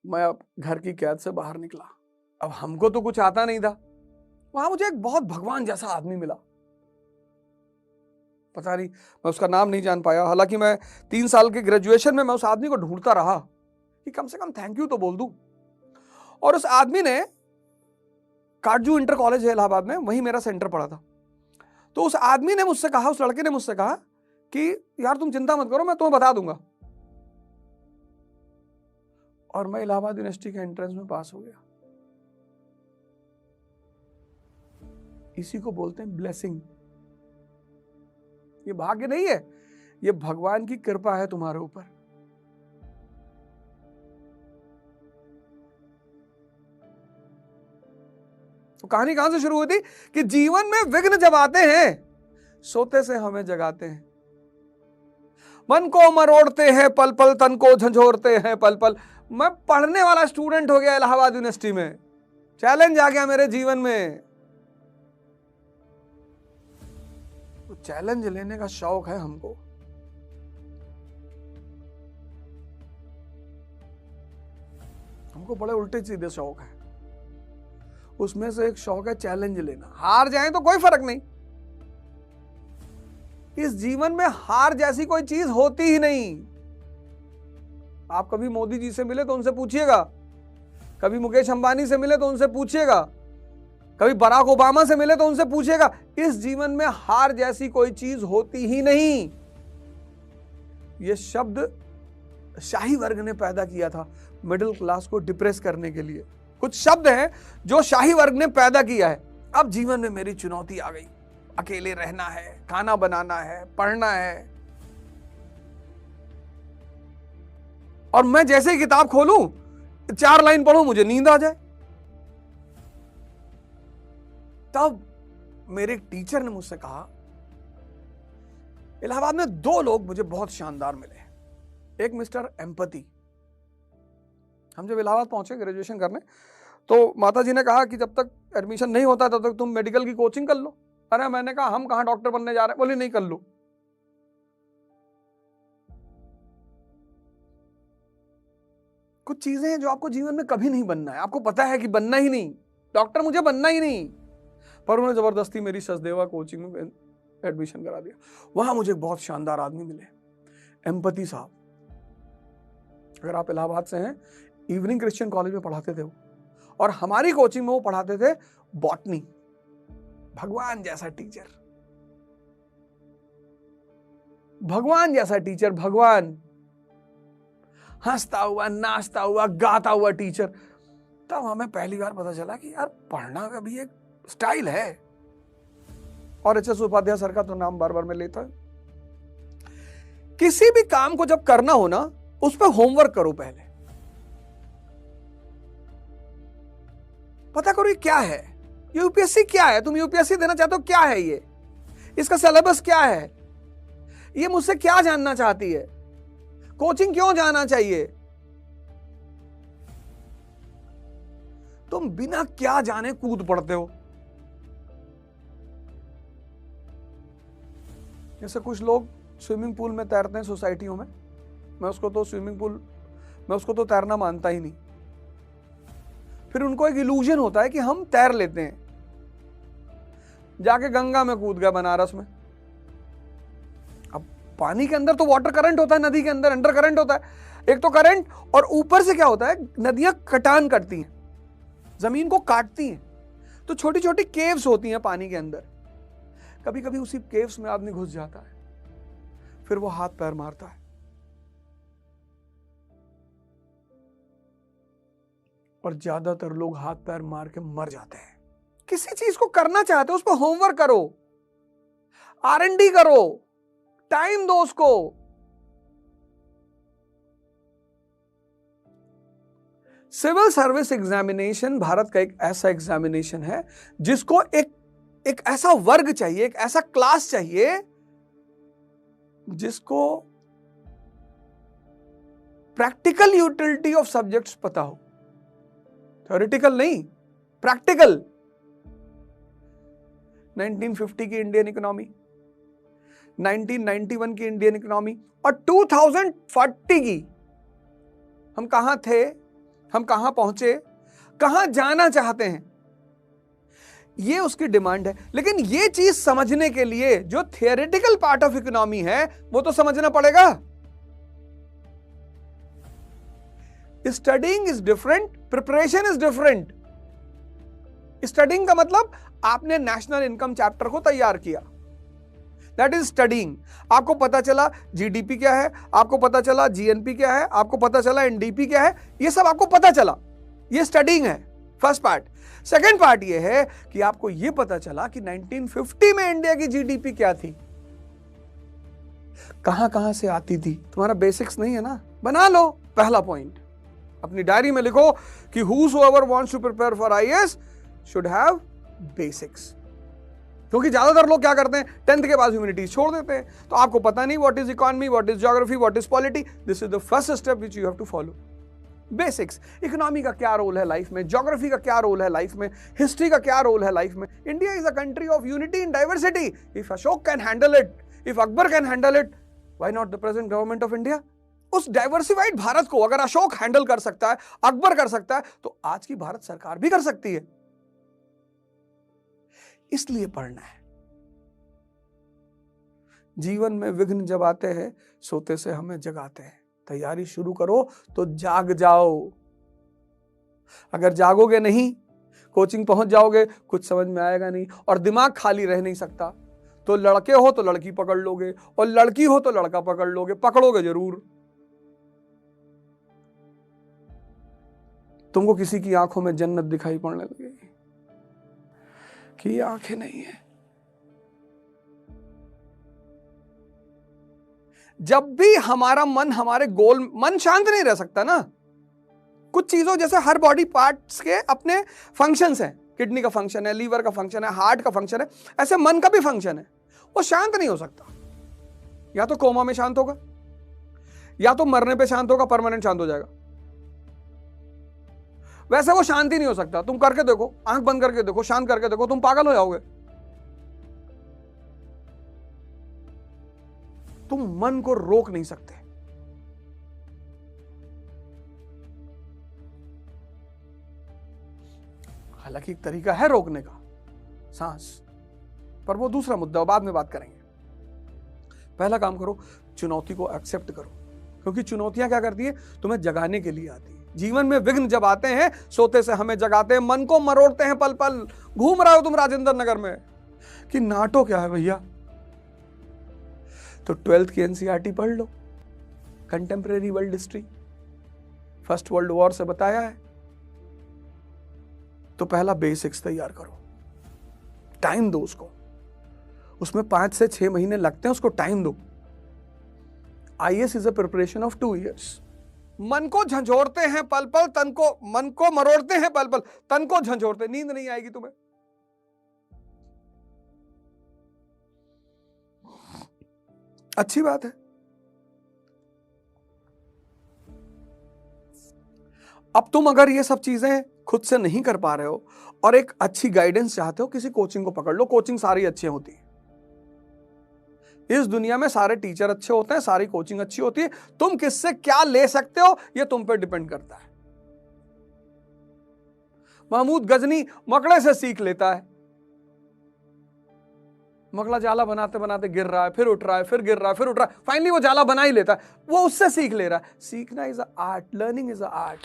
मैं अब घर की कैद से बाहर निकला। अब हमको तो कुछ आता नहीं था, वहां मुझे एक बहुत भगवान जैसा आदमी मिला। पता नहीं, मैं उसका नाम नहीं जान पाया। हालांकि मैं 3 साल के ग्रेजुएशन में मैं उस आदमी को ढूंढता रहा कि कम से कम थैंक यू तो बोल दूं। और उस आदमी ने, काटजू इंटर कॉलेज है इलाहाबाद में, वहीं मेरा सेंटर पड़ा था। तो उस आदमी ने मुझसे कहा, उस लड़के ने मुझसे कहा कि यार तुम चिंता मत करो, मैं तुम्हें बता दूंगा। और मैं इलाहाबाद यूनिवर्सिटी के एंट्रेंस में पास हो गया। इसी को बोलते हैं ब्लेसिंग। ये भाग्य नहीं है, ये भगवान की कृपा है तुम्हारे ऊपर। तो कहानी कहां से शुरू हुई थी कि जीवन में विघ्न जब आते हैं, सोते से हमें जगाते हैं, मन को मरोड़ते हैं पल पल, तन को झंझोरते हैं पल पल। मैं पढ़ने वाला स्टूडेंट हो गया इलाहाबाद यूनिवर्सिटी में, चैलेंज आ गया मेरे जीवन में। तो चैलेंज लेने का शौक है हमको। हमको बड़े उल्टे सीधे शौक है। उसमें से एक शौक है चैलेंज लेना। हार जाए तो कोई फर्क नहीं, इस जीवन में हार जैसी कोई चीज होती ही नहीं। आप कभी मोदी जी से मिले तो उनसे पूछिएगा, कभी मुकेश अंबानी से मिले तो उनसे पूछिएगा, कभी बराक ओबामा से मिले तो उनसे पूछिएगा, इस जीवन में हार जैसी कोई चीज होती ही नहीं। यह शब्द शाही वर्ग ने पैदा किया था मिडिल क्लास को डिप्रेस करने के लिए। कुछ शब्द हैं जो शाही वर्ग ने पैदा किया है। अब जीवन में मेरी चुनौती आ गई, अकेले रहना है, खाना बनाना है, पढ़ना है, और मैं जैसे ही किताब खोलूं, 4 लाइन पढ़ूं, मुझे नींद आ जाए। तब मेरे एक टीचर ने मुझसे कहा, इलाहाबाद में 2 लोग मुझे बहुत शानदार मिले। एक मिस्टर एम्पैथी। हम जब इलाहाबाद पहुंचे ग्रेजुएशन करने, तो माता जी ने कहा कि जब तक एडमिशन नहीं होता तब तक तुम मेडिकल की कोचिंग कर लो। अरे मैंने कहा हम कहां डॉक्टर बनने जा रहे हैं। बोली नहीं, कर लो। कुछ चीजें हैं जो आपको जीवन में कभी नहीं बनना है, आपको पता है कि बनना ही नहीं, डॉक्टर मुझे बनना ही नहीं, पर उन्होंने जबरदस्ती मेरी सचदेवा कोचिंग में एडमिशन करा दिया। वहां मुझे बहुत शानदार आदमी मिले, एम्पैथी साहब। अगर आप इलाहाबाद से हैं, इवनिंग क्रिश्चियन कॉलेज में पढ़ाते थे वो, और हमारी कोचिंग में वो पढ़ाते थे बॉटनी। भगवान जैसा टीचर, भगवान जैसा टीचर, भगवान। हंसता हुआ, नाचता हुआ, गाता हुआ टीचर। तब हमें पहली बार पता चला कि यार पढ़ना का भी एक स्टाइल है। और एच एस उपाध्याय सर का तो नाम बार बार मैं लेता हूं। किसी भी काम को जब करना हो ना, उस पर होमवर्क करो पहले। पता करो ये क्या है, यूपीएससी क्या है, तुम यूपीएससी देना चाहते हो, क्या है ये, इसका सिलेबस क्या है, ये मुझसे क्या जानना चाहती है, कोचिंग क्यों जाना चाहिए। तुम बिना क्या जाने कूद पड़ते हो। जैसे कुछ लोग स्विमिंग पूल में तैरते हैं सोसाइटियों में, मैं उसको तो तैरना मानता ही नहीं। फिर उनको एक इल्यूजन होता है कि हम तैर लेते हैं, जाके गंगा में कूद गया बनारस में। अब पानी के अंदर तो वाटर करंट होता है, नदी के अंदर अंडर करंट होता है। एक तो करंट, और ऊपर से क्या होता है, नदियां कटान करती हैं, जमीन को काटती हैं, तो छोटी छोटी केव्स होती हैं पानी के अंदर। कभी कभी उसी केव्स में आदमी घुस जाता है, फिर वो हाथ पैर मारता है, और ज्यादातर लोग हाथ पैर मार के मर जाते हैं। किसी चीज को करना चाहते हो, उस पर होमवर्क करो, R&D करो, टाइम दो उसको। सिविल सर्विस एग्जामिनेशन भारत का एक ऐसा एग्जामिनेशन है जिसको एक ऐसा वर्ग चाहिए, एक ऐसा क्लास चाहिए जिसको प्रैक्टिकल यूटिलिटी ऑफ सब्जेक्ट्स पता हो। थ्योरेटिकल नहीं, प्रैक्टिकल। 1950 की इंडियन इकोनॉमी, 1991 की इंडियन इकोनॉमी और 2040 की, हम कहां थे, हम कहां पहुंचे, कहां जाना चाहते हैं, ये उसकी डिमांड है। लेकिन ये चीज समझने के लिए जो थियोरेटिकल पार्ट ऑफ इकोनॉमी है वो तो समझना पड़ेगा। Studying is different, preparation is different. Studying का मतलब आपने नेशनल इनकम चैप्टर को तैयार किया, दैट इज स्टडीइंग। आपको पता चला जीडीपी क्या है, आपको पता चला जीएनपी क्या है, आपको पता चला एनडीपी क्या है, ये सब आपको पता चला, ये स्टडीइंग है, फर्स्ट पार्ट। सेकेंड पार्ट ये है कि आपको ये पता चला कि 1950 में इंडिया की जीडीपी क्या थी, कहां कहां से आती थी। तुम्हारा बेसिक्स नहीं है ना, बना लो। पहला पॉइंट अपनी डायरी में लिखो कि whosoever wants to prepare for IAS should have basics। क्योंकि ज्यादातर लोग क्या करते हैं, 10th के बाद ह्यूमैनिटीज छोड़ देते हैं, तो आपको पता नहीं what is economy, what is geography, what is polity. This is the first step which you have to follow. Basics, economy का क्या रोल है लाइफ में, ज्योग्राफी का क्या रोल है लाइफ में, हिस्ट्री का क्या रोल है लाइफ में। India is a country of unity in diversity. If Ashok can handle it, if Akbar can handle it, why not the present government of India. उस डाइवर्सिफाइड भारत को अगर अशोक हैंडल कर सकता है, अकबर कर सकता है, तो आज की भारत सरकार भी कर सकती है। इसलिए पढ़ना है। जीवन में विघ्न जब आते हैं सोते से हमें जगाते हैं। तैयारी शुरू करो तो जाग जाओ। अगर जागोगे नहीं, कोचिंग पहुंच जाओगे, कुछ समझ में आएगा नहीं, और दिमाग खाली रह नहीं सकता। तो लड़के हो तो लड़की पकड़ लोगे, और लड़की हो तो लड़का पकड़ लोगे, पकड़ोगे जरूर। तुमको किसी की आंखों में जन्नत दिखाई पड़ने लगेगी कि ये आंखें नहीं है। जब भी हमारा मन हमारे गोल, मन शांत नहीं रह सकता ना। कुछ चीजों जैसे हर बॉडी पार्ट्स के अपने फंक्शंस हैं, किडनी का फंक्शन है, लीवर का फंक्शन है, हार्ट का फंक्शन है, ऐसे मन का भी फंक्शन है। वो शांत नहीं हो सकता। या तो कोमा में शांत होगा, या तो मरने पे शांत होगा, परमानेंट शांत हो जाएगा। वैसे वो शांति नहीं हो सकता। तुम करके देखो, आंख बंद करके देखो, शांत करके देखो, तुम पागल हो जाओगे। तुम मन को रोक नहीं सकते। हालांकि एक तरीका है रोकने का, सांस, पर वो दूसरा मुद्दा, बाद में बात करेंगे। पहला काम करो, चुनौती को एक्सेप्ट करो, क्योंकि चुनौतियां क्या करती है, तुम्हें जगाने के लिए आती है। जीवन में विघ्न जब आते हैं सोते से हमें जगाते हैं, मन को मरोड़ते हैं पल पल। घूम रहे हो तुम राजेंद्र नगर में कि नाटो क्या है भैया, तो 12th की एनसीईआरटी पढ़ लो, contemporary world history, first world war से बताया है। तो पहला बेसिक्स तैयार करो, टाइम दो उसको, उसमें 5 से 6 महीने लगते हैं, उसको टाइम दो। IAS is a preparation of 2 years। मन को झंझोड़ते हैं पल पल, तन को, मन को मरोड़ते हैं पल पल, तन को झंझोड़ते, नींद नहीं आएगी तुम्हें। अच्छी बात है। अब तुम अगर ये सब चीजें खुद से नहीं कर पा रहे हो और एक अच्छी गाइडेंस चाहते हो, किसी कोचिंग को पकड़ लो। कोचिंग सारी अच्छी होती है इस दुनिया में, सारे टीचर अच्छे होते हैं, सारी कोचिंग अच्छी होती है। तुम किससे क्या ले सकते हो ये तुम पे डिपेंड करता है। महमूद गजनी मकड़े से सीख लेता है। मकड़ा जाला बनाते बनाते गिर रहा है, फिर उठ रहा है, फिर गिर रहा है, फिर उठ रहा है, फाइनली वो जाला बना ही लेता है। वो उससे सीख ले रहा है। सीखना is a art, learning is a art.